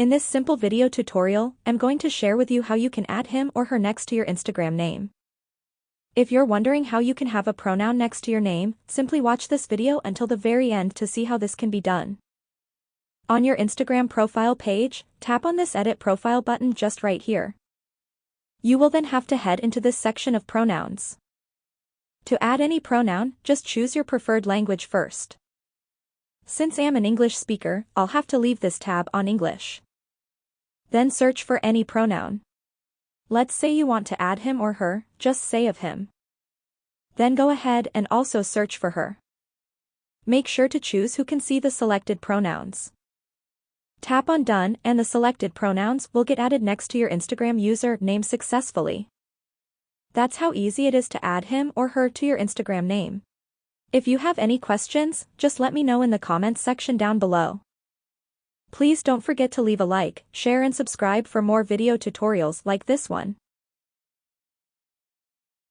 In this simple video tutorial, I'm going to share with you how you can add him or her next to your Instagram name. If you're wondering how you can have a pronoun next to your name, simply watch this video until the very end to see how this can be done. On your Instagram profile page, tap on this Edit Profile button just right here. You will then have to head into this section of pronouns. To add any pronoun, just choose your preferred language first. Since I'm an English speaker, I'll have to leave this tab on English. Then search for any pronoun. Let's say you want to add him or her, just say of him. Then go ahead and also search for her. Make sure to choose who can see the selected pronouns. Tap on Done and the selected pronouns will get added next to your Instagram user name successfully. That's how easy it is to add him or her to your Instagram name. If you have any questions, just let me know in the comments section down below. Please don't forget to leave a like, share and subscribe for more video tutorials like this one.